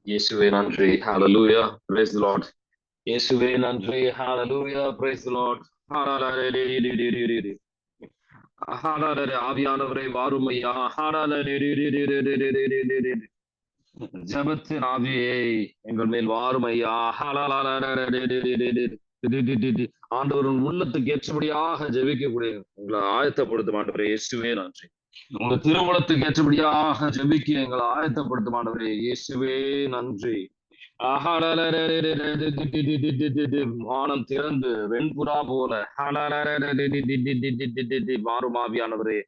இயேசுவே நன்றி. Hallelujah. Praise the Lord. இயேசுவே நன்றி. Hallelujah. Praise the Lord. ஆவியானவரை வாருமையா. ஜபத்தின் ஆவியை எங்கள் மேல் வாருமையா. ஆண்டவரின் உள்ளத்துக்கு ஏற்றபடியாக ஜெபிக்கக்கூடிய உங்களை ஆயத்தப்படுத்தும் ஆண்டவரே இயேசுவே நன்றி. உங்க திருமணத்துக்கு ஏற்றபடியாக ஜெபிக்க எங்களை ஆயத்தப்படுத்தும் ஆண்டவரே இயேசுவே நன்றி. வானம் திறந்து வெண்புறா போல மாறும் ஆவியானவரே.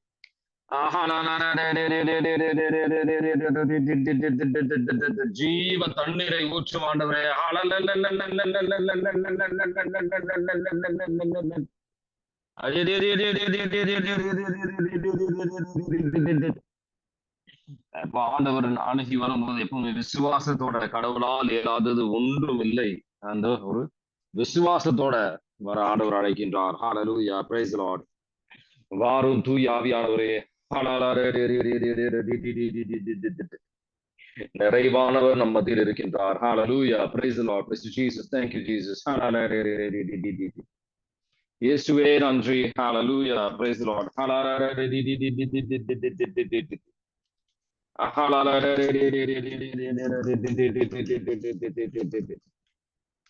ஜீவ தண்ணீரை ஊற்றும் ஆண்டவரே. ஆண்டவர் அணுகி வரும்போது எப்பவுமே விசுவாசத்தோட, கடவுளால் இயலாதது ஒன்றும் இல்லை, அந்த ஒரு விசுவாசத்தோட வர ஆண்டவர் அழைக்கின்றார். ஹalleluya, praise the Lord. வாரும் தூய ஆவியானவரே. நிறைவானவர் நம் மத்தியில் இருக்கின்றார். ஹalleluya, praise the Lord, praise Jesus, thank you Jesus. இயேசுவே நன்றி. ஹalleluya, praise the Lord.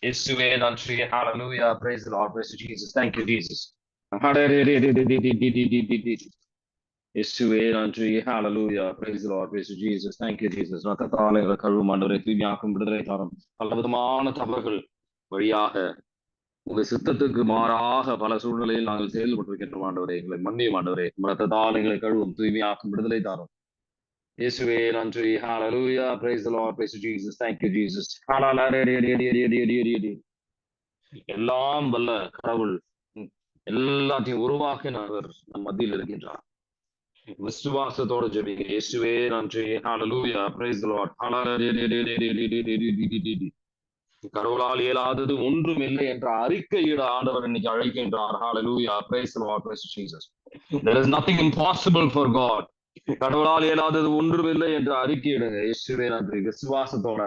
இயேசுவே நன்றி. ஹalleluya, praise the Lord, praise Jesus, thank you Jesus. இயேசுவே நன்றி. ஹalleluya, praise the Lord, praise Jesus, thank you Jesus. ரத்தத்தால் எங்களை கழுவும் ஆண்டவரே, தூய்மையாக்கும், விடுதலை தாரும். பலவிதமான தவறுகள் வழியாக உங்க சித்தத்துக்கு மாறாக பல சூழ்நிலையில் நாங்கள் செயல்பட்டிருக்கின்றோம் ஆண்டவரே, எங்களை மன்னியும் ஆண்டவரே. ரத்தத்தால் எங்களை கழுவும், தூய்மையாக்கும், விடுதலை தாரும். இயேசுவே நன்றி. ஹalleluya, praise the Lord, praise Jesus, thank you Jesus. எல்லாம் வல்ல கடவுள் எல்லாத்தையும் உருவாக்கினவர் நம் மத்தியில் இருக்கின்றார். விசுவாசத்தோட ஜெபிங்க. இயேசுவே நன்றி. ஹalleluya, praise the Lord. கடவுளால் இயலாதது ஒன்றும் இல்லை என்ற அறிக்கையிட ஆண்டவர் இன்னைக்கு அழைக்கின்றார். ஹalleluya, praise the Lord, praise Jesus. There is nothing impossible for God. கடவுளால் இயலாதது ஒன்றுமில்லை என்று அறிக்கையிடுங்க. இயேசுவே நன்றி. விசுவாசத்தோட.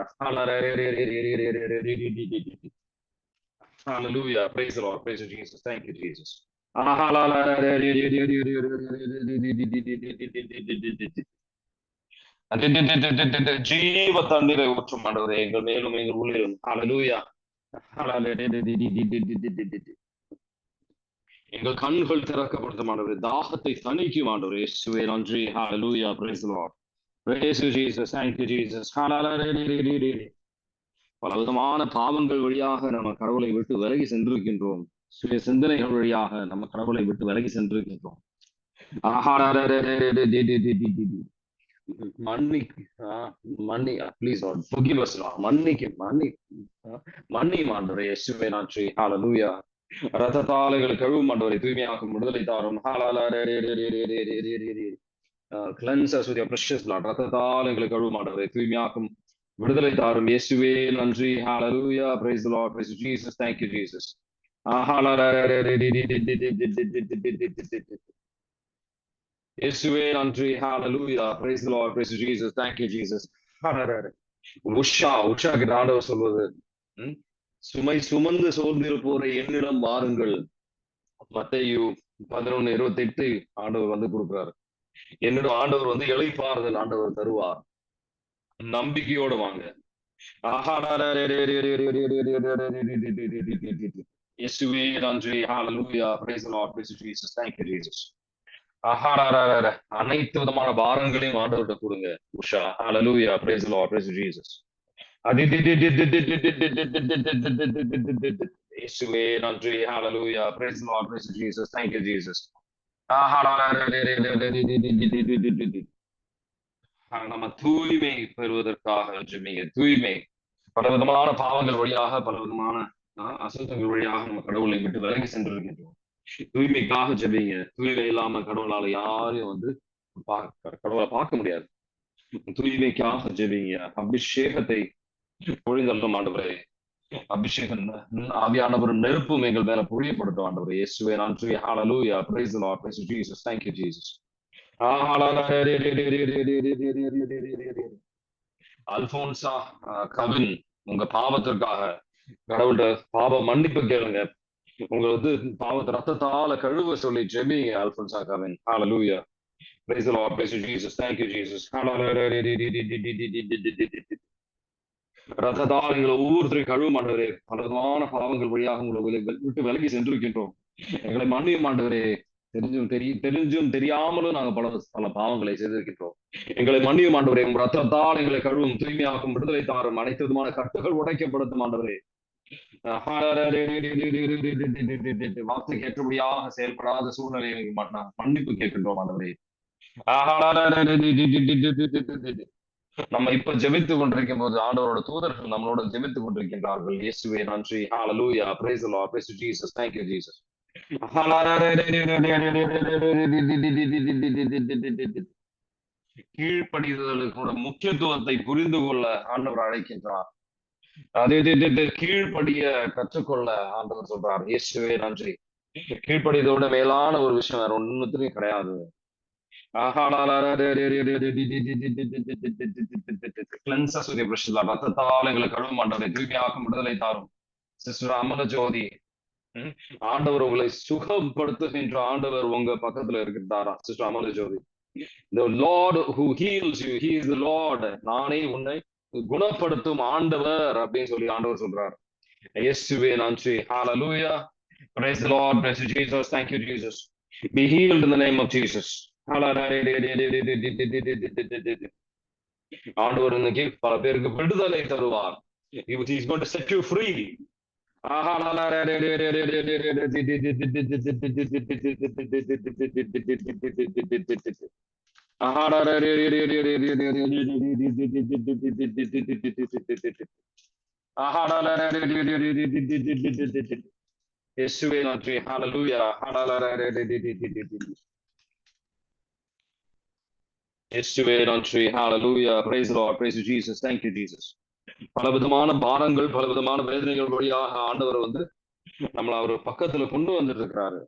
Hallelujah. Praise the Lord. Praise you, Jesus. Thank you, Jesus. ஜீவ தண்ணீரை ஊற்றும் ஆண்டவரே எங்கள் மேலும் எங்கள் உள்ளிலும். Hallelujah. எங்கள் கண்கள் திறக்கப்படும் ஆண்டவரே, தாகத்தை தணிக்கும் ஆண்டவரே. இயேசுவே நன்றி. Hallelujah. Praise the Lord. Praise you, Jesus. Thank you, Jesus. பலவிதமான பாவங்கள் வழியாக நம்ம கடவுளை விட்டு விலகி சென்றிருக்கின்றோம். சுய சிந்தனைகள் வழியாக நம்ம கடவுளை விட்டு விலகி சென்றிருக்கின்றோம். Please forgive us, Lord. மன்னியும் ஆண்டவரே. இயேசுவே நன்றி. ஹalleluya. இரத்தத்தாலைகளை கழுவும் ஆண்டவரே, தூய்மையாக்கும் விடுதலை தாரும். cleanse us with your precious blood. இரத்தத்தாலைகளை கழுவும் ஆண்டவரே, தூய்மையாக்கும் விடுதலை தாரும். இயேசுவே நன்றி. ஹalleluya. Praise the Lord. Praise Jesus. Thank you, Jesus. இயேசுவே நன்றி. ஹalleluya. Praise the Lord. Praise Jesus. Thank you, Jesus. Usha கிட்ட ஆண்டவர் சொல்வது, சுமை சுமந்து சோர்ந்திருப்போரை என்னிடம் வாருங்கள். மத்தேயு 11:28 ஆண்டவர் வந்து கொடுக்கிறாரு. என்னிடம் ஆண்டவர் வந்து இளைப்பாறுதல் ஆண்டவர் தருவார். நம்பிக்கையோடு வாங்க. இயேசுவே நன்றி. ஹalleluya. Praise the Lord. Praise Jesus. Thank you, Jesus. அனைத்து விதமான பாரங்களையும் ஆண்டவர்கிட்ட கொடுங்க. உஷா. ஹalleluya. Praise the Lord. Praise Jesus. இயேசுவே நன்றி. ஹalleluya. Praise the Lord. Praise Jesus. Thank you, Jesus. நம்ம தூய்மை பெறுவதற்காக ஜெபிங்க. தூய்மை பலவிதமான பாவங்கள் வழியாக, பலவிதமான அசுத்தங்கள் வழியாக நம்ம கடவுளை விட்டு விலகி சென்றிருக்கின்றோம். தூய்மைக்காக ஜெபிங்க. தூய்மை இல்லாம கடவுளால யாரையும் வந்து கடவுளை பார்க்க முடியாது. தூய்மைக்காக ஜெபிங்க. அபிஷேகத்தை பொழிந்தள்ளும் ஆண்டவரே. அபிஷேகம் ஆவியானவர் நெருப்பும் எங்கள் மேல பொழியப்படுத்தும் ஆண்டவரே. இயேசுவே நன்றி. ஹalleluya. Praise the Lord. Praise Jesus. Thank you, Jesus. Alphonso Kavin, உங்க பாவத்திற்காக கடவுள்கிட்ட பாவ மன்னிப்பு கேளுங்க. உங்களை வந்து பாவத்தை ரத்தத்தால கழுவ சொல்லி ஜெபிங்க. அல்போன்சா கவின். ஹalleluya. Praise the Lord. Praise Jesus. Thank you, Jesus. ரத்தத்தால் எங்களை ஒவ்வொருத்தரையும் கழுவும் ஆண்டவரே. பலவிதமான பாவங்கள் வழியாக உங்களை விட்டு விலகி சென்றிருக்கின்றோம். எங்களை மன்னியும் ஆண்டவரே. தெரிஞ்சும் தெரியாமலும் நாங்கள் பல பாவங்களை செய்திருக்கின்றோம். எங்களை மன்னியும் ஆண்டவரே. ரத்தத்தால் எங்களை கழுவும், தூய்மையாக்கும், விடுதலை தாரும், அனைத்து விதமான கட்டுகள் உடைக்கப்படுத்தும் ஆண்டவரே. வார்த்தைக்கு ஏற்றபடியாக செயல்படாத சூழ்நிலையை மன்னிப்பு கேட்கின்றோம் ஆண்டவரே. நம்ம இப்ப ஜெபித்துக் கொண்டிருக்கும் போது ஆண்டவரோட தூதர்கள் நம்மளோட ஜெபித்துக் கொண்டிருக்கின்றார்கள். இயேசுவே நன்றி. ஹalleluya. Praise the Lord. Praise Jesus. Thank you, Jesus. கீழ்ப்படிதலுக்கு முக்கியத்துவத்தை புரிந்து கொள்ள ஆண்டவர் அழைக்கின்றார். அதே கீழ்ப்படிய கற்றுக்கொள்ள ஆண்டவர் சொல்றார். இயேசுவே நன்றி. கீழ்ப்படியதோட மேலான ஒரு விஷயம் வேற ஒண்ணுத்துலயும் கிடையாது. ரத்தத்தால் எங்களை கழுவும் ஆண்டவரை, தூய்மையாக்கும், விடுதலை தாரும். சிஸ்டர் அமல ஜோதி, ஆண்டவர் உங்களை சுகப்படுத்துகின்ற ஆண்டவர் உங்க பக்கத்துல இருக்கிறாரா? சிஸ்டர் அமல ஜோதி, the Lord who heals you, he is the Lord. நானே உன்னை குணப்படுத்தும் ஆண்டவர் அப்படின்னு சொல்லி ஆண்டவர் சொல்றார். இயேசுவே நன்றி. Hallelujah. Praise the Lord. Praise Jesus. Thank you, Jesus. Be healed in the name of Jesus. ஆண்டவர் இன்னைக்கு பல பேருக்கு விடுதலை தருவார். He is going to set you free. இயேசுவே நன்றி. ஹalleluya. இயேசுவே நன்றி. ஹalleluya. Praise the Lord. Praise Jesus. Thank you, Jesus. பலவிதமான பாரங்கள், பலவிதமான வேதனைகள் வழியாக ஆண்டவர் வந்து நம்மள அவர் பக்கத்துல கொண்டு வந்துட்டு இருக்கிறாரு.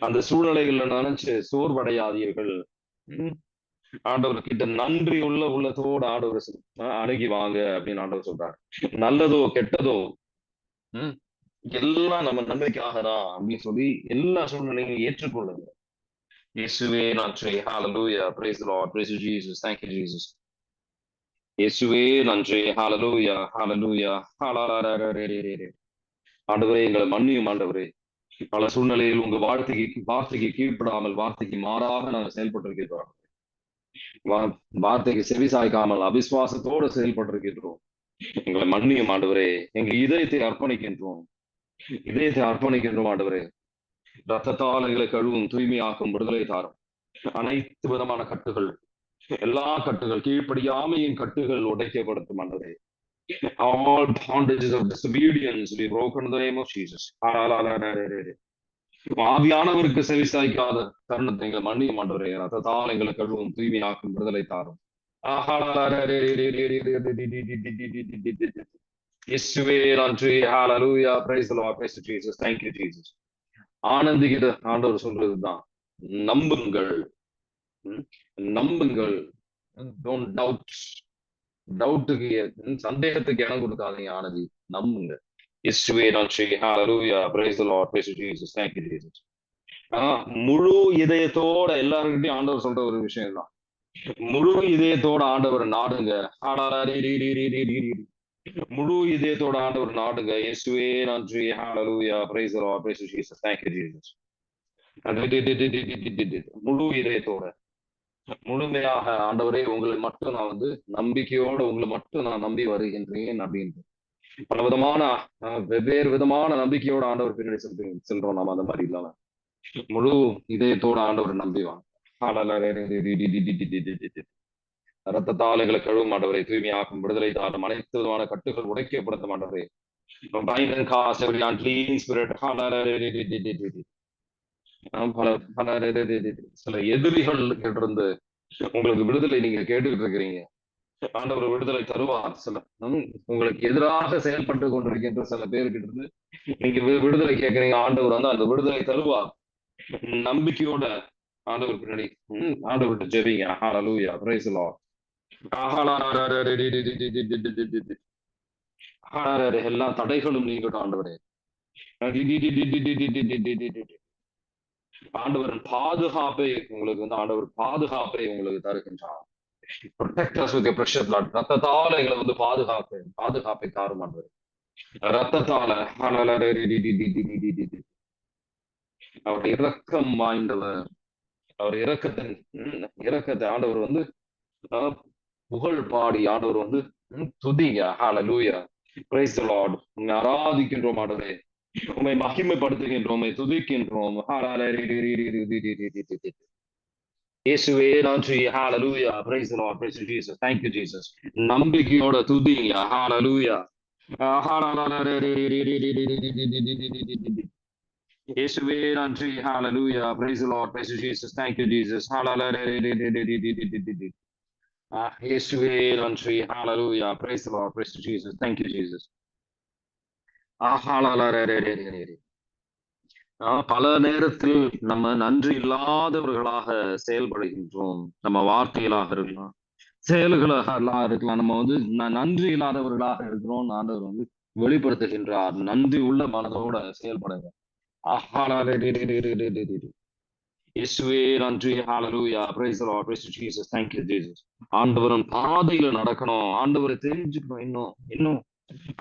அந்த சூழ்நிலைகள்ல நினைச்சு சோர்வடையாதீர்கள். ஆண்டவர் கிட்ட நன்றி உள்ள உள்ளத்தோடு ஆண்டவர் அணுகி வாங்க அப்படின்னு ஆண்டவர் சொல்றாரு. நல்லதோ கெட்டதோ ம் எல்லாம் நம்ம நன்மைக்காக தான் அப்படின்னு சொல்லி எல்லா சூழ்நிலையும் ஏற்றுக்கொள்ளுங்க. இயேசுவே நன்றி. ஹalleluya. Praise the Lord. Praise you, Jesus. Thank you, Jesus. இயேசுவே நன்றி. ஹalleluya. Hallelujah. ஹalleluya. ஆண்டவரே எங்களை மன்னியும் ஆண்டவரே. பல சூழ்நிலையில் உங்க வார்த்தைக்கு கீழ்ப்படாமல் வார்த்தைக்கு மாறாக நாங்கள் செயல்பட்டிருக்கிறோம். வார்த்தைக்கு செவி சாய்க்காமல் அவிசுவாசத்தோடு செயல்பட்டிருக்கிறோம். எங்களை மன்னியும் ஆண்டவரே. எங்க இதயத்தை அர்ப்பணிக்கின்றோம். ஆண்டவரே. ரத்தத்தால் எங்களை கழுவும், தூய்மையாக்கும், விடுதலை தாரும். அனைத்து விதமான கட்டுகள், எல்லா கட்டுகள், கீழ்ப்படியாமையின் கட்டுகள் உடைக்கப்படுத்தும் ஆண்டவரே. All bondages of disobedience be broken in the name of Jesus. ஆவியானவருக்கு செவி சாய்க்காத தருணத்தை எங்களை மன்னியும் ஆண்டவரே. ரத்தத்தால் எங்களை கழுவும், தூய்மையாக்கும், விடுதலை தாரும். இயேசுவே நன்றி. ஹalleluya. Praise the Lord. Praise Jesus. Thank you, Jesus. ஆனந்திகிட்ட ஆண்டவர் சொல்றதுதான், நம்புங்கள். நம்புங்கள். Don't doubt. டவுட்டுக்கு, சந்தேகத்துக்கு இடம் கொடுக்காதீங்க. ஆனந்தி, நம்புங்க. இயேசுவே நன்றி. ஹalleluya. Praise the Lord. Praise Jesus. Thank you, Jesus. முழு இதயத்தோட எல்லாருக்கிட்டையும் ஆண்டவர் சொல்ற ஒரு விஷயம் தான், முழு இதயத்தோட ஆண்டவர் நாடுங்க. முழு இதயத்தோட ஆண்டவர் நாடுங்க. இயேசுவே நன்றி. ஹalleluya. Praise the Lord. Praise Jesus. Thank you, Jesus. முழு இதயத்தோட முழுமையாக ஆண்டவரே உங்களை மட்டும் நான் நம்பிக்கையோட உங்களை மட்டும் நான் நம்பி வருகின்றேன் அப்படின்ட்டு பல விதமான வெவ்வேறு விதமான நம்பிக்கையோட ஆண்டவர் பின்னாடி செல்றோம். நாம அந்த மாதிரி இல்லாம முழு இதயத்தோட ஆண்டவர் நம்பிவாங்க. ரத்தத்தால் எங்களை கழுவும் ஆண்டவரை, தூய்மையாக்கும், விடுதலை தாரும், அனைத்து விதமான கட்டுகள் உடைக்கப்படுத்த மாட்டவரே. சில எதிரிகள் இருந்து உங்களுக்கு விடுதலை நீங்க கேட்டுக்கிட்டு இருக்கிறீங்க. ஆண்டவர் விடுதலை தருவார். சில உங்களுக்கு எதிராக செயல்பட்டு கொண்டிருக்கின்ற சில பேருக்கிட்ட இருந்து நீங்க விடுதலை கேட்கறீங்க. ஆண்டவர் அந்த விடுதலை தருவார். நம்பிக்கையோட ஆண்டவர் பின்னாடி ஆண்டவர்கிட்ட ஜெபிங்க. ஹalleluya. Praise the Lord. எல்லா தடைகளும் நீங்கட்டும் ஆண்டவரே. ஆண்டவரின் பாதுகாப்பை உங்களுக்கு ஆண்டவர் பாதுகாப்பை உங்களுக்கு தருகின்றார். Protect us with your precious blood. ரத்தத்தால எங்களை பாதுகாப்பை தாரும் ஆண்டவரே. ரத்தத்தால அவர் இரக்கம் வாய்ந்தவர். அவர் இரக்கத்தை ஆண்டவர் புகழ் பாடி ஆண்டவர் துதிங்க. ஹalleluya. Praise the Lord. ஆராதிக்கின்றோம் ஆண்டவரே, உம்மை மகிமைப்படுத்துகின்றோம், உம்மை துதிக்கின்றோம். இயேசுவே நன்றி. ஹalleluya. Praise the Lord. Praise Jesus. Thank you, Jesus. நம்பிக்கையோட துதிங்க. ஹalleluya. இயேசுவே நன்றி. ஹalleluya. Praise the Lord. Praise Jesus. Thank you, Jesus. இயேசுவே நன்றி. ஹalleluya. Praise the Lord. Praise Jesus. Thank you, Jesus. பல நேரத்தில் நம்ம நன்றி இல்லாதவர்களாக செயல்படுகின்றோம். நம்ம வார்த்தைகளாக இருக்கலாம், செயல்களாக இருக்கலாம். நம்ம நன்றி இல்லாதவர்களாக இருக்கிறோம். ஆண்டவர் வெளிப்படுத்துகின்றார். நன்றி உள்ள மனதோட செயல்படுங்க. இயேசுவே நன்றி. ஹalleluya. Praise the Lord. Praise Jesus. Thank you, Jesus. ஆண்டவரின் பாதையில நடக்கணும், ஆண்டவரை தெரிஞ்சுக்கணும், இன்னும்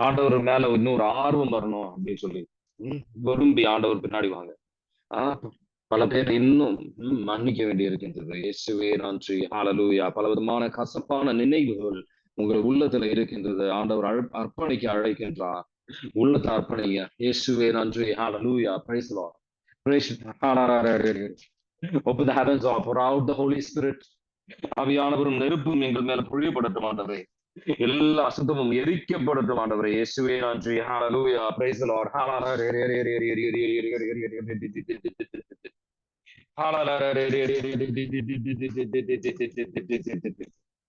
ஆண்டவர் மேல இன்னொரு ஆர்வம் வரணும் அப்படின்னு சொல்லி விரும்பி ஆண்டவர் பின்னாடி வாங்க. பல பேர் இன்னும் மன்னிக்க வேண்டி இருக்கின்றது. இயேசுவே நன்றி. ஹalleluya. பல விதமான கசப்பான நினைவுகள் உங்கள் உள்ளத்துல இருக்கின்றது. ஆண்டவர் அர்ப்பணிக்க அழைக்கின்றார். உள்ளத்தை அர்ப்பணிங்க. இயேசுவே நன்றி. ஹalleluya. Praise the Lord. Praise. Open the heavens up, pour out the Holy Spirit. ஆவியானவரும் நெருப்பும் எங்கள் மேல பொழியப்படட்டும் ஆண்டவரே. எல்லா அசுத்தமும் எரிக்கப்படட்டும் ஆண்டவரே. இயேசுவே நன்றி. ஹalleluya. Praise the Lord.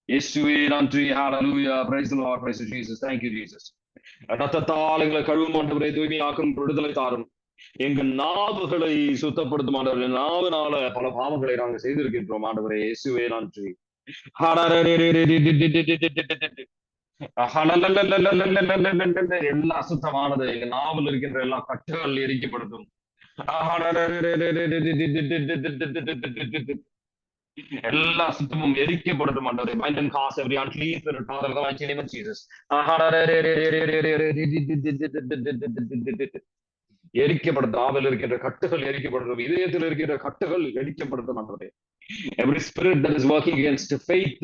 இயேசுவே நன்றி. ஹalleluya. Praise the Lord. Praise Jesus. Thank you, Jesus. ரத்தத்தால் எங்களை கழுவும் ஆண்டவரே, தூய்மையாக்கும், விடுதலை தாரும். எங்க நாவுகளை சுத்தப்படுத்தும் ஆண்டவரே. நாவுனால பல பாவங்களை நாங்கள் செய்திருக்கின்றோம் ஆண்டவரே. இயேசுவே நன்றி. எல்லா அசுத்தமானது எங்க நாவல் இருக்கின்ற எல்லா கட்டுகள் எரிக்கப்படுத்தும். எல்லா சுத்தமும் எரிக்கப்படட்டும் ஆண்டவரே. Bind and cast every unclean spirit, Father, in the mighty name of Jesus. எரிக்கப்படட்டும். ஆவல் இருக்கின்ற கட்டுகள் எரிக்கப்படட்டும். இதயத்தில் இருக்கின்ற கட்டுகள் எரிக்கப்படட்டும் ஆண்டவரே. Every spirit that is working against faith,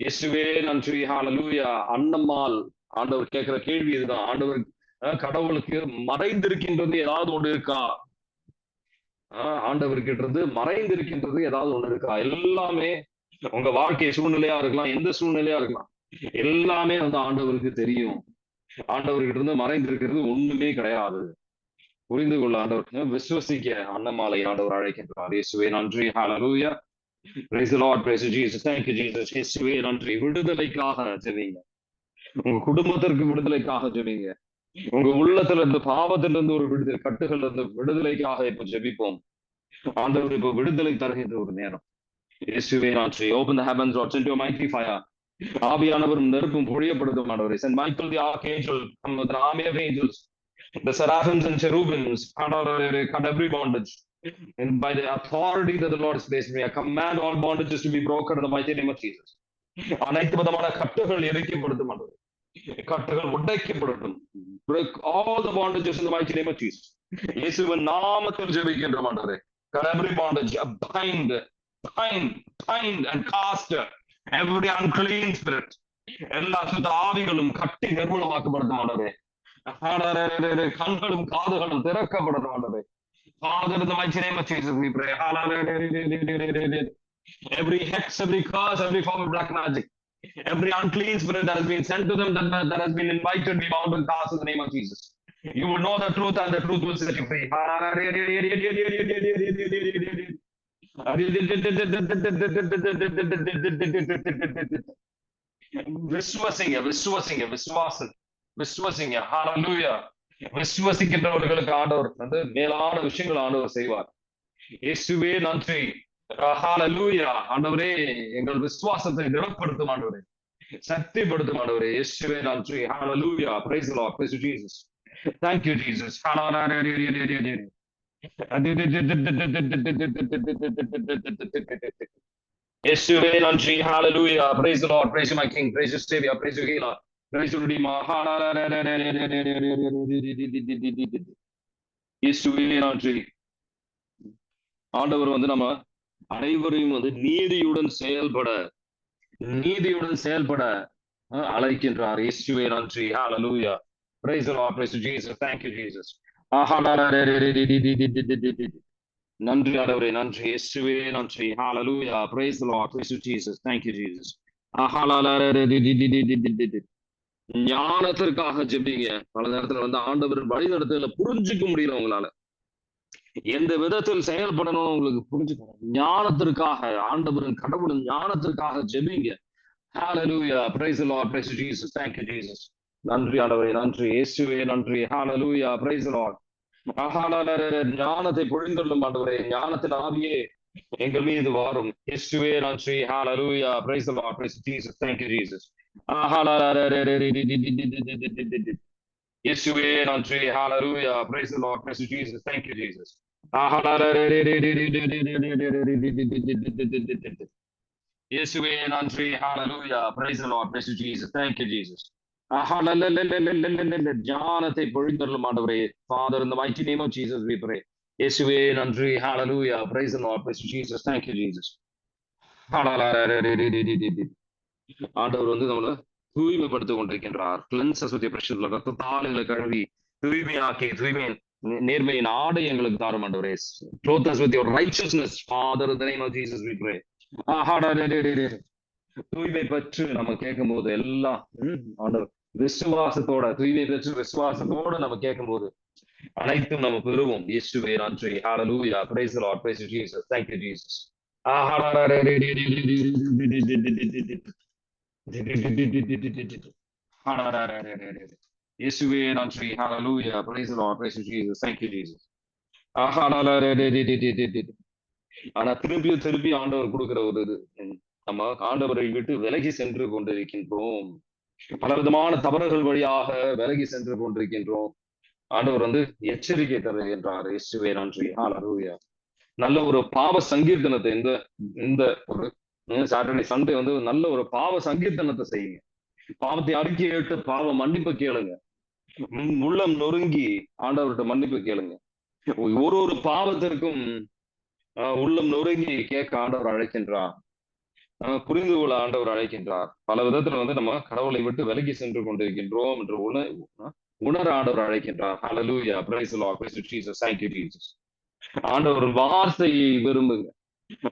இயேசுவே நன்றி. ஹalleluya. அன்னம்மாள் ஆண்டவர் கேட்கிற கேள்வி இதுதான். ஆண்டவர் கடவுளுக்கு மறைந்திருக்கின்றது ஏதாவது ஒன்று இருக்கா? ஆண்டவர்கிட்ட இருந்து மறைந்திருக்கின்றது ஏதாவது ஒண்ணு இருக்கா? எல்லாமே உங்க வாழ்க்கை சூழ்நிலையா இருக்கலாம், எந்த சூழ்நிலையா இருக்கலாம், எல்லாமே வந்து ஆண்டவருக்கு தெரியும். ஆண்டவர்கிட்ட இருந்து மறைந்திருக்கிறது ஒண்ணுமே கிடையாது. புரிந்து கொள்ள ஆண்டவர் விசுவசிக்க அன்னமாலை ஆண்டவர் அழைக்கின்றார். இயேசுவே நன்றி. ஹalleluya. Praise the Lord. Praise Jesus. Thank you, Jesus. இயேசுவே நன்றி. விடுதலைக்காக ஜெபிங்க. உங்க குடும்பத்திற்கு விடுதலைக்காக ஜெபிங்க. உங்க உள்ளத்துல இருந்து பாவத்திலிருந்து ஒரு விடுதலை, கட்டுகள் இருந்து விடுதலைக்காக இப்ப ஜெபிப்போம். ஆண்டவர் இப்ப விடுதலை தருகின்ற ஒரு நேரம். இயேசுவே நன்றி. Open the heavens, Lord, send your mighty fire. ஆவியானவரும் நெருப்பும் பொழியப்படுத்தும் ஆண்டவரே. Send Michael the archangel, come with an army of angels, the seraphims and cherubims, cut every bondage. And by the authority that the Lord has placed me, I command all bondages to be broken in the mighty name of Jesus. அனைத்து விதமான கட்டுகள் எரிக்கப்படும் ஆண்டவரே. கட்டுகள் உடைக்கப்படட்டும். Break all the bondages in the mighty name of Jesus. இயேசுவின் நாமத்தில் ஜெபிக்கின்றோம் ஆண்டவரே. Cut every bondage, bind and cast every unclean spirit. எல்லா சுத்த ஆவிகளும் கட்டி நிர்மூலமாக்கப்படட்டும் ஆண்டவரே. கண்களும் காதுகளும் திறக்கப்படட்டும் ஆண்டவரே. Father, in the mighty name of Jesus, we pray. Every hex, every curse, every form of black magic, every unclean spirit that has been sent to them, that has been invited, be bound and cast in the name of Jesus. You will know the truth, and the truth will set you free. விசுவசிங்க. ஹalleluya. விசுவசிக்கின்றவர்களுக்கு ஆண்டவர் வந்து மேலான விஷயங்கள் ஆண்டவர் செய்வார். இயேசுவே நன்றி. ஹalleluya. ஆண்டவரே எங்கள் விசுவாசத்தை திடப்படுத்தும் ஆண்டவரே, சக்திப்படுத்தும் ஆண்டவரே. இயேசுவே நன்றி. ஹalleluya. Praise the Lord. Praise you, Jesus. Thank you, Jesus. இயேசுவே நன்றி. ஹalleluya. Praise the Lord. Praise you, my King. Praise you, Savior. Praise you, Healer. Praise you, Redeemer. இயேசுவே நன்றி. ஆண்டவர் வந்து நம்ம அனைவரையும் வந்து நீதியுடன் செயல்பட அழைக்கின்றார். இயேசுவே நன்றி. ஹalleluya. Praise the Lord. Praise you, Jesus. Thank you, Jesus. நன்றி ஆண்டவரே. நன்றி இயேசுவே நன்றி. ஹalleluya. Praise the Lord. Praise you, Jesus. Thank you, Jesus. ஞானத்திற்காக ஜெபிங்க. பல நேரத்துல வந்து ஆண்டவர் வழி நடத்துதல புரிஞ்சுக்க முடியல உங்களால. எந்த விதத்தில் செயல்படணும் உங்களுக்கு புரிஞ்சுக்கணும். ஞானத்திற்காக ஆண்டவரின் கடவுளின் ஞானத்திற்காக ஜெபிங்க. Hallelujah. Praise the Lord. Praise Jesus. Thank you, Jesus. நன்றி ஆண்டவரே. நன்றி இயேசுவே நன்றி. Hallelujah. Praise the Lord. ஞானத்தை பொழிந்தள்ளும் ஆண்டவரே. ஞானத்தின் ஆவியே எங்கள் மீது வாரும். இயேசுவே நன்றி. Hallelujah. Praise the Lord. Praise Jesus. Thank you, Jesus. இயேசுவே நன்றி. Hallelujah. Praise the Lord. Praise Jesus. Thank you, Jesus. இயேசுவே நன்றி. Hallelujah. Praise the Lord. Praise Jesus. Thank you, Jesus. ஞானத்தை பொழிந்தருளும் ஆண்டவரே. Father, in the mighty name of Jesus we pray. இயேசுவே நன்றி. Hallelujah. Praise the Lord. Praise Jesus. Thank you, Jesus. ஆண்டவர் வந்து நம்மள தூய்மைப்படுத்திக் கொண்டிருக்கின்றார். Cleanse us with your precious blood. ரத்தத்தால் எங்களை கழுவி தூய்மையாக்கி நேர்மையின் ஆடை எங்களுக்கு தாரும் ஆண்டவரே. Clothe us with your righteousness, Father, in the name of Jesus we pray. தூய்மை பெற்று நம்ம கேட்கும் போது எல்லாம் ஆண்டவர் விசுவாசத்தோட தூய்மை பெற்று விசுவாசத்தோட நம்ம கேட்கும் போது அனைத்தும் நம்ம பெறுவோம். இயேசுவே நன்றி. Hallelujah. Praise the Lord. Praise Jesus. Thank you, Jesus. இயேசுவே நன்றி. Hallelujah. Praise the Lord. Praise Jesus. Thank you, Jesus. ஆனா திருப்பி ஆண்டவர் கொடுக்கிற ஒரு இது, நம்ம ஆண்டவரை விட்டு விலகி சென்று கொண்டிருக்கின்றோம். பலவிதமான தவறுகள் வழியாக விலகி சென்று கொண்டிருக்கின்றோம். ஆண்டவர் எச்சரிக்கை தருகின்றார். இயேசுவே நன்றி. ஹalleluya. நல்ல ஒரு பாவ சங்கீர்த்தனத்தை இந்த இந்த ஒரு சாட்டர்டே சண்டே நல்ல ஒரு பாவ சங்கீர்த்தனத்தை செய்யுங்க. பாவத்தை அறிக்கையிட்டு பாவ மன்னிப்பு கேளுங்க. உள்ளம் நொறுங்கி ஆண்டவர்கிட்ட மன்னிப்பு கேளுங்க. ஒரு பாவத்திற்கும் உள்ளம் நொறுங்கி கேட்க ஆண்டவர் அழைக்கின்றார். புரிந்து கொள்ள ஆண்டவர் அழைக்கின்றார். பல விதத்துல நம்ம கடவுளை விட்டு விலகி சென்று கொண்டிருக்கின்றோம் என்று உணர ஆண்டவர் அழைக்கின்றார். ஹalleluya. Praise the Lord. Praise Jesus. Thank you Jesus. ஆண்டவர் வார்த்தையை விரும்புங்க.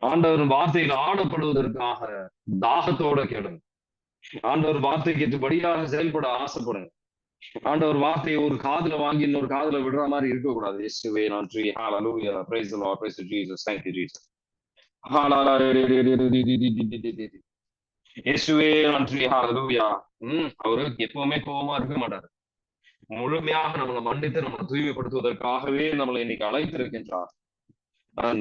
ஆண்டவர் வார்த்தையில் ஆடப்படுவதற்காக தாகத்தோட கேளுங்க. ஆண்டவர் வார்த்தைக்கு ஏற்றபடியாக செயல்பட ஆசைப்படுங்க. ஆண்டவர் வார்த்தையை ஒரு காதுல வாங்கி இன்னொரு காதுல விடுற மாதிரி இருக்கக்கூடாது. இயேசுவே நன்றி. ஹalleluya. Praise the Lord. Praise Jesus. Thank you Jesus. இயேசுவே நன்றி. ஹalleluya. அவரு எப்பவுமே கோபமா இருக்க மாட்டாரு. முழுமையாக நம்மளை மன்னித்து நம்மளை தூய்மைப்படுத்துவதற்காகவே நம்மளை இன்னைக்கு அழைத்திருக்கின்றார்.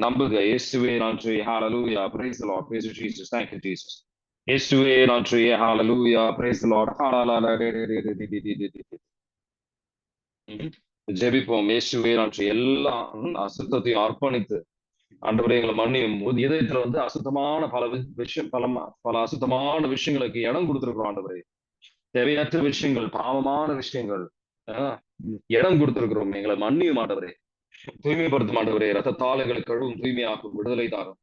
நம்புக. இயேசுவே நன்றி. ஹalleluya. Praise the Lord. Praise Jesus. Thank you Jesus. இயேசுவே நன்றி. ஹalleluya. Praise the Lord. ஜெபிப்போம். இயேசுவே நன்றி. எல்லா அசுத்தத்தையும் அர்ப்பணித்து ஆண்டவரே எங்களை மன்னியும். இதயத்துல அசுத்தமான பல அசுத்தமான விஷயங்களுக்கு இடம் கொடுத்திருக்கிறோம் ஆண்டவரே. தேவையற்ற விஷயங்கள், பாவமான விஷயங்கள் இடம் கொடுத்திருக்கிறோம். எங்களை மன்னியும் ஆண்டவரே. தூய்மைப்படுத்தும் ஆண்டவரே. ரத்தத்தால் எங்களை கழுவும், தூய்மையாக்கும், விடுதலை தாரும்.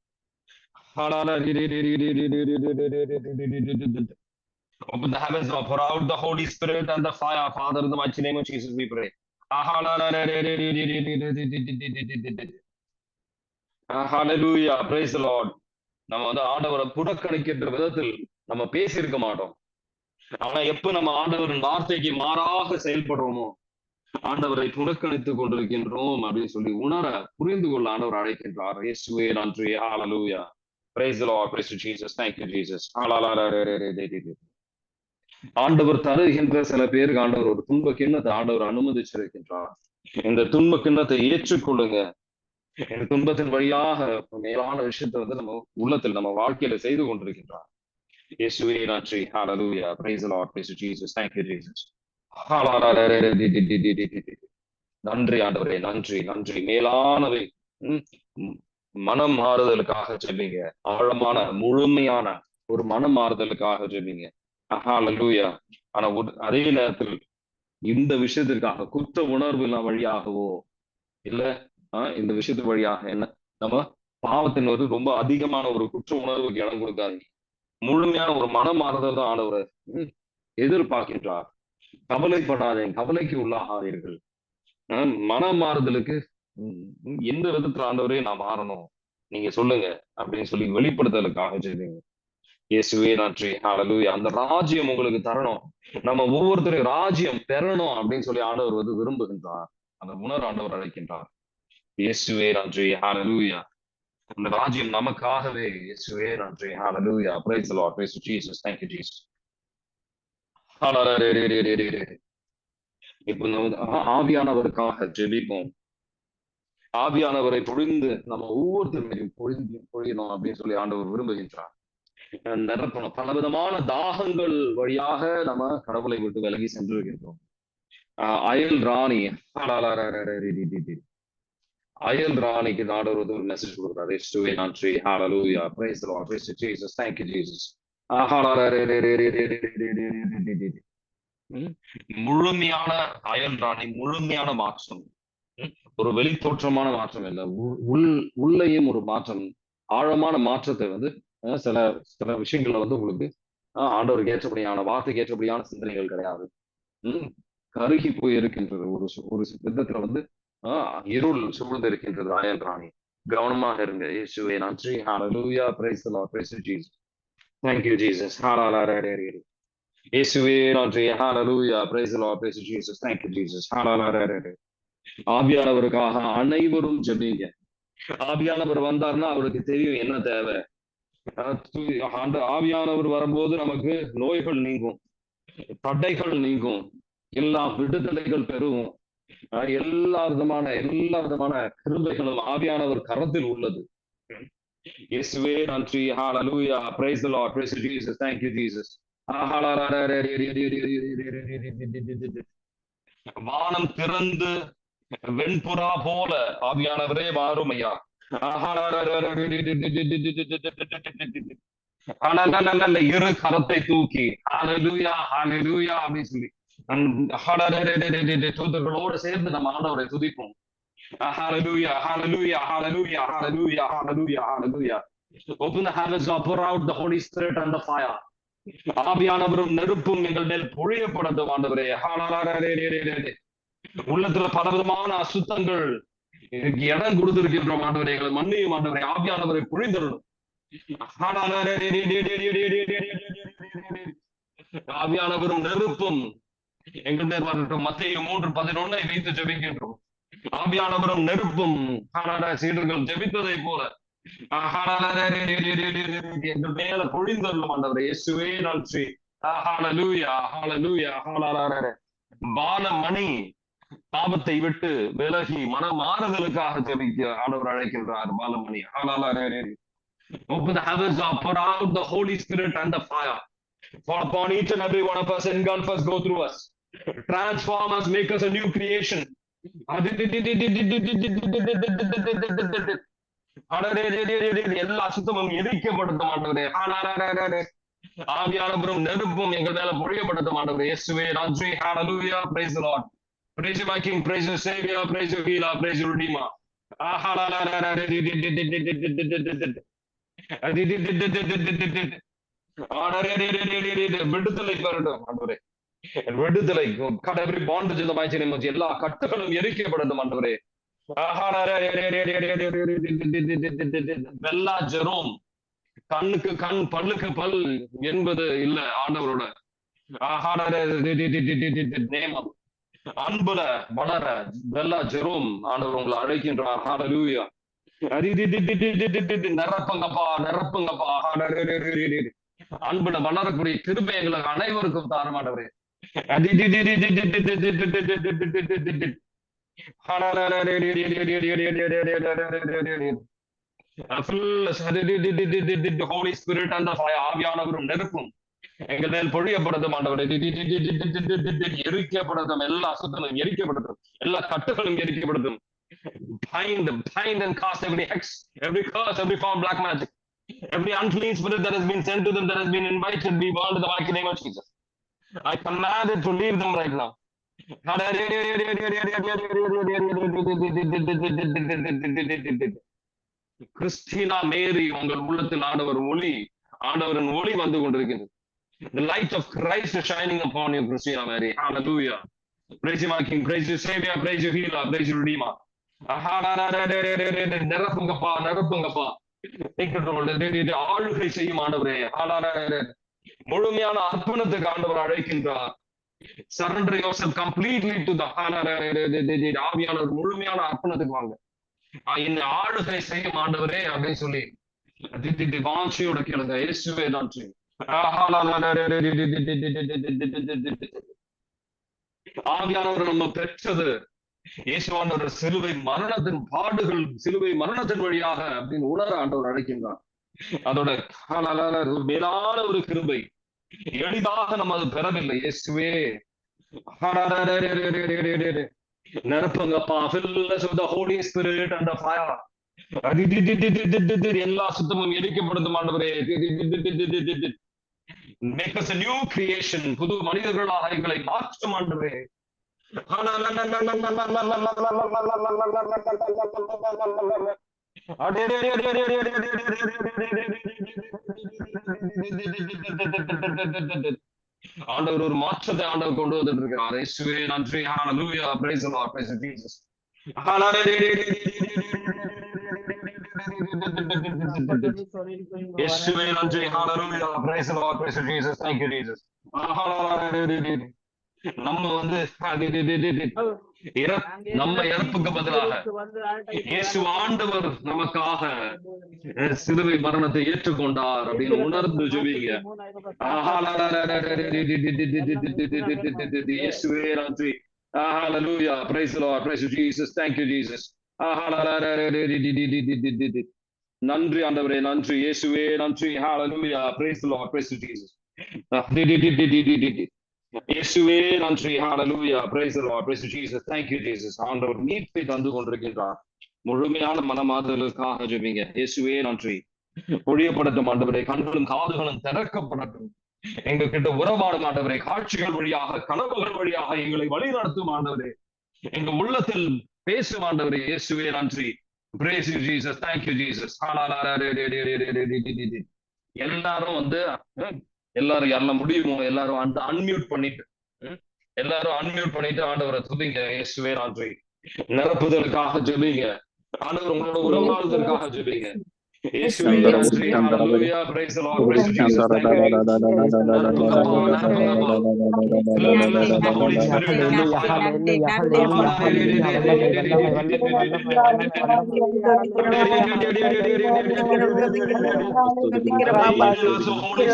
Open the heavens, Lord. Pour out the Holy Spirit and the fire, Father, in the mighty name of Jesus, we pray. Hallelujah. Praise the Lord. நம்ம ஆண்டவரை புறக்கணிக்கின்ற விதத்தில் நம்ம பேசியிருக்க மாட்டோம். ஆனா எப்ப நம்ம ஆண்டவரின் வார்த்தைக்கு மாறாக செயல்படுறோமோ, ஆண்டவரை புறக்கணித்துக் கொண்டிருக்கின்றோம் அப்படின்னு சொல்லி புரிந்து கொள்ள ஆண்டவர் அழைக்கின்றார். இயேசுவே நன்றி. ஹalleluya. Praise the Lord. Praise Jesus. Thank you Jesus. ஆண்டவர் தருகின்ற சில பேருக்கு ஆண்டவர் ஒரு துன்ப கிண்ணத்தை ஆண்டவர் அனுமதிச்சிருக்கின்றார். இந்த துன்ப கிண்ணத்தை ஏற்றுக்கொள்ளுங்க. இந்த துன்பத்தின் வழியாக மேலான விஷயத்தை நம்ம உள்ளத்தில் நம்ம வாழ்க்கையில செய்து கொண்டிருக்கின்றார். இயேசுவே நன்றி. ஹalleluya. Praise the Lord. Praise Jesus. Thank you Jesus. நன்றி ஆண்டவரே. நன்றி நன்றி. மேலானவை மனம் மாறுதலுக்காக ஜெபிங்க. ஆழமான முழுமையான ஒரு மனம் மாறுதலுக்காக ஜெபிங்க. ஹalleluya. ஆனா அதே நேரத்தில் இந்த விஷயத்திற்காக குற்ற உணர்வு வழியாகவோ இல்ல இந்த விஷயத்து வழியாக என்ன நம்ம பாவத்தின் ரொம்ப அதிகமான ஒரு குற்ற உணர்வுக்கு இடம் கொடுக்காதீங்க. முழுமையான ஒரு மனம் மாறுதல் தான் ஆண்டவர் எதிர்பார்க்கின்றார். கவலைப்படாதீங்க, கவலைக்கு உள்ளாகாதீர்கள். மனம் மாறுதலுக்கு எந்த விதத்துல ஆண்டவரே நான் மாறணும் நீங்க சொல்லுங்க அப்படின்னு சொல்லி வெளிப்படுத்தலுக்காக செய்வீங்க. இயேசுவே நன்றி. ஹalleluya. அந்த ராஜ்யம் உங்களுக்கு தரணும். நம்ம ஒவ்வொருத்தரும் ராஜ்யம் பெறணும் அப்படின்னு சொல்லி ஆண்டவர் விரும்புகின்றார். அந்த ஆண்டவர் அழைக்கின்றார். இயேசுவே நன்றி. ஹalleluya. அந்த ராஜ்யம் நமக்காகவே. இயேசுவே நன்றி. ஹalleluya. Praise the Lord. Praise Jesus. Thank you Jesus. இப்போ ஆவியானவருக்காக ஜெபிப்போம். ஆவியானவரை பொழிந்து நம்ம ஒவ்வொருத்தருமையும் பொழியணும் அப்படின்னு சொல்லி ஆண்டவர் விரும்புகின்றார். நிரப்பணும். பலவிதமான தாகங்கள் வழியாக நம்ம கடவுளை விட்டு விலகி சென்று இருக்கின்றோம். அயல் ராணி நாடவர் ஒரு மெசேஜ் கொடுக்குறாரு. இயேசுவே நன்றி. ஹalleluya. Praise the Lord. Praise Jesus. Thank you Jesus. முழுமையான அயல் ராணி, முழுமையான மாற்றம். ஒரு வெளி தோற்றமான மாற்றம் இல்லை, உள்ளேயும் ஒரு மாற்றம், ஆழமான மாற்றத்தை சில சில விஷயங்கள்ல உங்களுக்கு ஆண்டவருக்கு ஏற்றபடியான வார்த்தைக்கு ஏற்றபடியான சிந்தனைகள் கிடையாது. கருகி போய் இருக்கின்றது. ஒரு விதத்துல இருள் சூழ்ந்து இருக்கின்றது அயல் ராணி. கவனமாக இருங்க. இயேசுவே நன்றி. ஹalleluya. Praise the Lord. Praise Jesus. Thank you Jesus. இயேசுவே நன்றி. ஹalleluya. Praise the Lord. Praise Jesus. Thank you Jesus. ஆவியானவருக்காக அனைவரும் ஜெபிங்க. ஆவியானவர் வந்தார்னா அவருக்கு தெரியும் என்ன தேவை. ஆவியானவர் வரும்போது நமக்கு நோய்கள் நீங்கும், தடைகள் நீங்கும், எல்லா விடுதலைகள் பெறுவோம். எல்லா விதமான கிருபைகளும் ஆவியானவர் கரத்தில் உள்ளது. இயேசுவே நன்றி. ஹalleluya. Praise the Lord. Praise you, Jesus. Thank you, Jesus. வானம் திறந்து வெண்புறா போல ஆவியானவரே வாரும் ஐயா. இரு கரத்தை தூக்கி ஹalleluya ஹalleluya அப்படின்னு சொல்லி தூதர்களோடு சேர்ந்து நம்ம ஆண்டவரை துதிப்போம். Hallelujah, hallelujah, hallelujah, hallelujah, hallelujah, hallelujah. Open the heavens, pour out the Holy Spirit and the fire. ஆவியானவரும் நெருப்பும் எங்கள் மேல் பொழியப்படட்டும் ஆண்டவரே. உள்ளத்துல பலவிதமான அசுத்தங்கள் இடம் கொடுத்திருக்கின்றோம் ஆண்டவரே. எங்களை மன்னியும் ஆண்டவரே. ஆவியானவரை பொழிந்தருளும். ஆவியானவரும் நெருப்பும் எங்கள் மேல் வரட்டும். மத்தேயு 3:11 வைத்து ஜெபிக்கின்றோம். ஆவியானவரும் நெருப்பும் சீடர்கள் ஜெபித்ததை போல எங்கள் மேல பொழிந்தருளும் ஆண்டவரே. இயேசுவே நன்றி. ஹalleluya hallelujah hallelujah. பாலமணி பாவத்தை விட்டு விலகி மனமாறுதலுக்காக ஜெபிக்க ஆண்டவர் அழைக்கின்றார். Balamani Open the heavens, pour out the Holy Spirit and the fire. Fall upon each and every one of us, engulf us, go through us, transform us, make us a new creation. எல்லா அசுத்தமும் எரிக்கப்படட்டும் ஆண்டவரே. ஆவியானவரும் நெருப்பும் எங்கள் மேல பொழியப்படட்டும் ஆண்டவரே. இயேசுவே நன்றி. ஹalleluya. Praise the Lord. Praise you, my King. Praise you, Savior. Praise you, Healer. Praise you, Redeemer. விடுதலை பெறட்டும் ஆண்டவரே. விடுதலை. cut every bondage in the mighty name of Jesus. எல்லா கட்டுகளும் எரிக்கப்படட்டும் ஆண்டவரே. வெள்ளா ஜெரோம் கண்ணுக்கு கண் பல்லுக்கு பல் என்பது இல்ல ஆண்டவரோட நேமம். அன்புல வளர வெள்ளா ஜெரோம் ஆண்டவர் உங்களை அழைக்கின்றார். ஹalleluya. நிரப்புங்கப்பா நிரப்புங்கப்பா. அன்புல வளரக்கூடிய கிருபை எங்களுக்கு அனைவருக்கும் தாரமாட்டவரே. Holy Spirit and the fire. ஆவியானவரும் நெருப்பும் எங்கள் மேல் பொழியப்படட்டும் ஆண்டவரே. எரிக்கப்படட்டும். எல்லா அசுத்தமும் எரிக்கப்படட்டும். எல்லா கட்டுகளும் எரிக்கப்படட்டும். Bind and cast every hex, every curse, every form black magic, every unclean spirit that has been sent to them, that has been invited, be bound in the mighty name of Jesus. I command it to leave them right now. Christina Mary உங்கள் உள்ளத்தில் ஆண்டவரின் ஒளி வந்து கொண்டிருக்கிறது. The light of Christ is shining upon you, Christina Mary. Hallelujah. Praise you, my King. Praise you, Savior. Praise you, Healer. Praise you, Redeemer. நிரப்புங்கப்பா நிரப்புங்கப்பா. ஆளுகை செய்யும் ஆண்டவரே. முழுமையான அர்ப்பணத்துக்கு ஆண்டவர் அழைக்கின்றார். Surrender yourself completely to the ஆவியானவர் முழுமையான அர்ப்பணத்துக்கு வாங்க. இந்த ஆளுகை செய்யும் ஆண்டவரே அப்படின்னு சொல்லி வாஞ்சியோட கேளுங்க. இயேசுவே நன்றி. ஆவியானவர் நம்ம பெற்றது இயேசுவானவர் சிலுவை மரணத்தின் பாடுகள், சிலுவை மரணத்தின் வழியாக அப்படின்னு உணர ஆண்டவர் அழைக்கின்றார். அதோட மேலான ஒரு கிருபை. எளிதாக நம்ம அது பெறவில்லை. இயேசுவே நிரப்புங்கப்பா. Fill us with the Holy Spirit and the fire. எல்லா சுத்தமும் எரிக்கப்படும் ஆண்டவரே. Make us a new creation. புது மனிதர்களாக எங்களை மாற்றும் ஆண்டவரே. ஆண்டவர் ஒரு மாற்றத்தை ஆண்டவர் கொண்டு வந்துட்டு இருக்கிறார். இயேசுவே நன்றி. ஹalleluya. Praise the Lord. Praise Jesus. இயேசுவே நன்றி. ஹalleluya. Praise the Lord. Praise Jesus. Thank you, Jesus. நம்ம நம்ம இறப்புக்கு பதிலாக இயேசு ஆண்டவர் நமக்காக சிலுவை மரணத்தை ஏற்றுக்கொண்டார் அப்படின்னு உணர்ந்து ஜெபிங்க. இயேசுவே நன்றி. Hallelujah. Praise the Lord. Praise Jesus. Thank you, Jesus. நன்றி ஆண்டவரே, நன்றி இயேசுவே, நன்றி. ஹalleluya. Praise the Lord, praise to Jesus. இயேசுவே நன்றி. ஹalleluya. Praise the Lord, praise to Jesus. Thank you Jesus. ஆண்டவர் மீட்பை தந்து கொண்டிருக்கின்றார். முழுமையான மனமாறுதலுக்காக ஜெபிங்க. இயேசுவே நன்றி. ஒழியப்படட்டும் ஆண்டவரே, கண்களும் காதுகளும் திறக்கப்படட்டும். எங்க கிட்ட உறவாடும் ஆண்டவரே, காட்சிகள் வழியாக கனவுகள் வழியாக எங்களை வழிநடத்தும் ஆண்டவரே, எங்க உள்ளத்தில் பேசும் ஆண்டவரே, இயேசுவே நன்றி. Praise you Jesus, thank you Jesus. எல்லாரும் எல்லாரும் யாரெல்லாம் முடியுமோ எல்லாரும் அன்மியூட் பண்ணிட்டு எல்லாரும் அன்மியூட் பண்ணிட்டு ஆண்டவரை துதிங்க. இயேசுவே நன்றி. நிரப்புதலுக்காக ஜெபிங்க. ஆண்டவர் உங்களோட உறவாடுவதற்காக ஜெபிங்க. இயேசுவே நன்றி. ஹalleluya. Praise the Lord, praise to Jesus. Thank you. Holy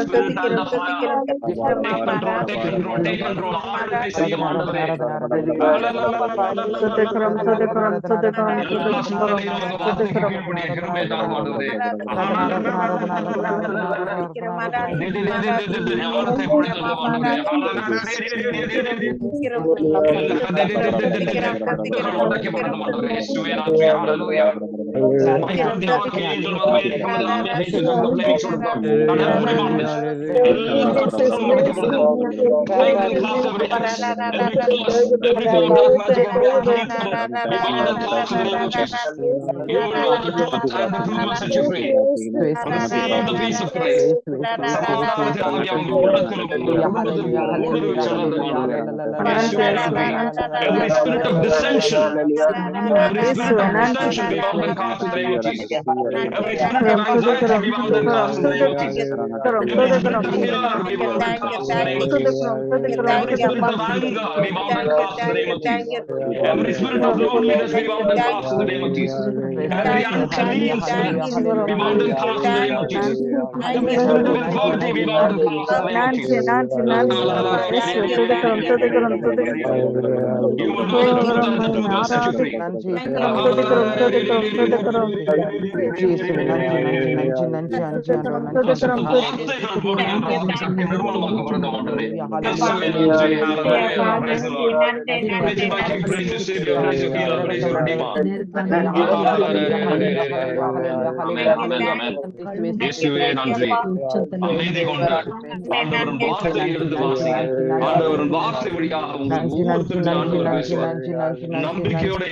Spirit and the fire. Take control. ஆளுகை செய்யும் ஆண்டவரே. எல்லா சூழ்நிலையிலும் உங்க வார்த்தைக்கு கீழ்ப்படிய கிருபை தாரும் ஆண்டவரே. ஞானத்தை கொடுத்தருளும் ஆண்டவரே. உடைக்கப்படட்டும் ஆண்டவரே. இயேசுவே நன்றி. ஹalleluya. Set you free. Receive the peace of Christ. சமாதானத்தை ஆவியானவர் உள்ளத்திலும் ஊடுருவி செல்லட்டும் ஆண்டவரே. இயேசுவே நன்றி. Every spirit of dissension, every spirit of dissension be bound and cast in the name of Jesus. Every spirit of anxiety be bound and cast in the name of Jesus. Every spirit of fear be bound and cast in the name of Jesus. Every spirit of anger be bound and cast in the name of Jesus. Every spirit of loneliness be bound and cast in the name of Jesus. Every unclean spirit be bound and cast in the name of Jesus. Every spirit of infirmity be bound and cast in the name of Jesus. You will not the truth and the truth will set you free. அமைதி கொண்டு ஆண்டவரின் வார்த்தையை எடுத்து வாசிங்க. ஆண்டவரின் வார்த்தை வழியாக உங்களுக்கு ஒவ்வொருத்தருக்கும் ஆண்டவர் பேசுவார். நம்பிக்கையோட